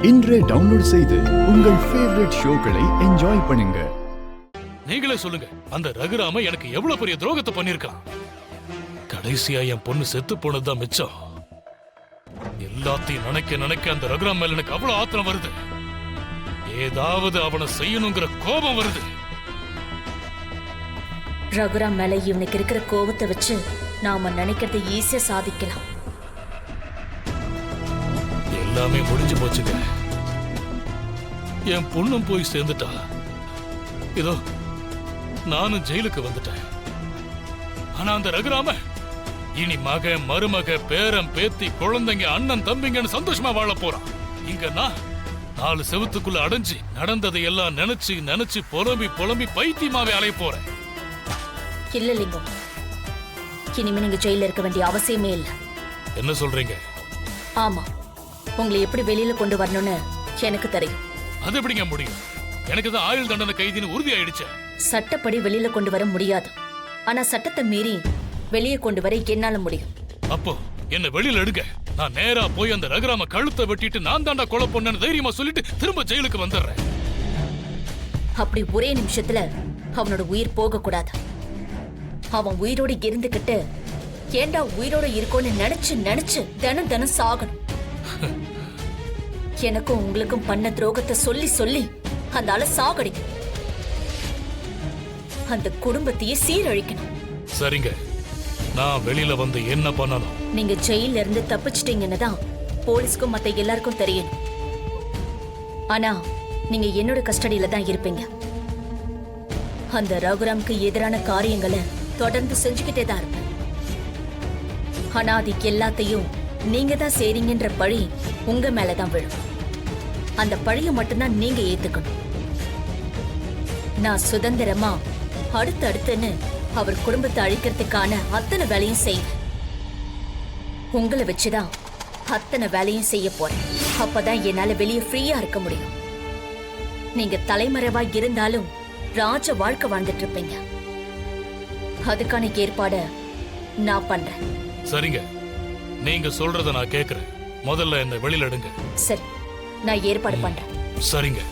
இன்றே டவுன்லோட் செய்து உங்கள் ஃபேவரட் ஷோக்களை என்ஜாய் பண்ணுங்க. நீங்களே சொல்லுங்க, அந்த ரகுராம எனக்கு எவ்வளவு பெரிய துரோகத்தை பண்ணிருக்கான். கடைசியா என் பொண்ணு செத்து போனதுதான் மிச்சம். எல்லாத்தையும் நினைக்க நினைக்க அந்த ரகுராம் மேல எனக்கு அவ்வளவு ஆத்திரம் வருது. ஏதாவது அவனை செய்யணுங்கிற கோபம் வருது. ரகுராம் மேல இவனுக்கு இருக்கிற கோபத்தை வச்சு நாம நினைக்கிறத ஈஸியா சாதிக்கலாம். எல்லாமே முடிஞ்சு போச்சுங்க. என் பொண்ணும் போய் சேர்ந்துட்டா. இதோ நானும் ஜெயிலுக்கு வந்துட்டேன். ஆனா அந்த ரகுராம இனி மக மருமக பேரம் பேத்தி குழந்தைங்க அண்ணன் தம்பிங்கன்னு சந்தோஷமா வாழ போறான். இங்க நான் 4 செவத்துக்குள்ள அடைஞ்சு நடந்ததை எல்லாம் நினைச்சு நினைச்சு புலம்பி புலம்பி பைத்தியமாவே அலைய போறேன். இல்ல லிங்கம், இனிமே நீங்க ஜெயில இருக்க வேண்டிய அவசியமே இல்ல. என்ன சொல்றீங்க? ஆமா, உங்களை எப்படி வெளியில கொண்டு வரணும்னு எனக்கு தெரியும். அது எப்படிங்க முடியும்? எனக்கு தான் ஆயுள் தண்டனை கைதின்னு உறுதி ஆயிடுச்சு. சட்டப்படி வெளியில கொண்டு வர முடியாது. ஆனா சட்டத்தை மீறி வெளியே கொண்டு வர என்னால முடியும். அப்போ என்ன வெளியில எடுங்க. நான் நேரா போய் அந்த ரகுராம கழுத்தை வெட்டிட்டு நான் தாண்டா கொலை பண்ணேன்னு தைரியமா சொல்லிட்டு திரும்ப ஜெயிலுக்கு வந்துடுறேன். அப்படி ஒரே நிமிஷத்துல அவனோட உயிர் போக கூடாது. அவன் உயிரோடு இருந்துகிட்டு ஏண்டா உயிரோட இருக்கோன்னு நினைச்சு நினைச்சு தினம் தினம் சாகணும். எனக்கும் உங்களுக்கும் பண்ண துரோகத்தை சொல்லி சொல்லி அந்த ஆள சாகடிக்கும். அந்த குடும்பத்தையே சீரழிக்கணும். சரிங்க, நான் வெளியில வந்து என்ன பண்ணணும்? நீங்க ஜெயில இருந்து தப்பிச்சிட்டீங்கன்னு தான் போலீஸ்க்கும் மத்த எல்லாருக்கும் தெரியணும். ஆனா நீங்க என்னோட கஸ்டடியில தான் இருப்பீங்க. அந்த ரகுராம்க்கு எதிரான காரியங்களை தொடர்ந்து செஞ்சுக்கிட்டே தான் இருப்பேன். ஆனா அது எல்லாத்தையும் நீங்க தான் செய்றீங்கன்ற பழி உங்க மேலதான் விழும். அந்த பழிய மட்டும்தான் நீங்க ஏத்துக்கணும். நான் சுதந்திரமா அடுத்துன்னு அவர் குடும்பத்தை அழிக்கிறதுக்கான அத்தனை வேலையும் செய்வேன். உங்களை வச்சுதான் அத்தனை வேலையும் செய்ய போறேன். அப்பதான் என்னால வெளியே ஃப்ரீயா இருக்க முடியும். நீங்க தலைமறைவா இருந்தாலும் ராஜ வாழ்க்கை வாழ்ந்துட்டு இருப்பீங்க. அதுக்கான ஏற்பாட நான் பண்றேன். சரிங்க, நீங்க சொல்றத நான் கேக்குறேன். முதல்ல என்ன வெளியில எடுங்க. சரி, நான் ஏற்பாடு பண்றேன். சரிங்க.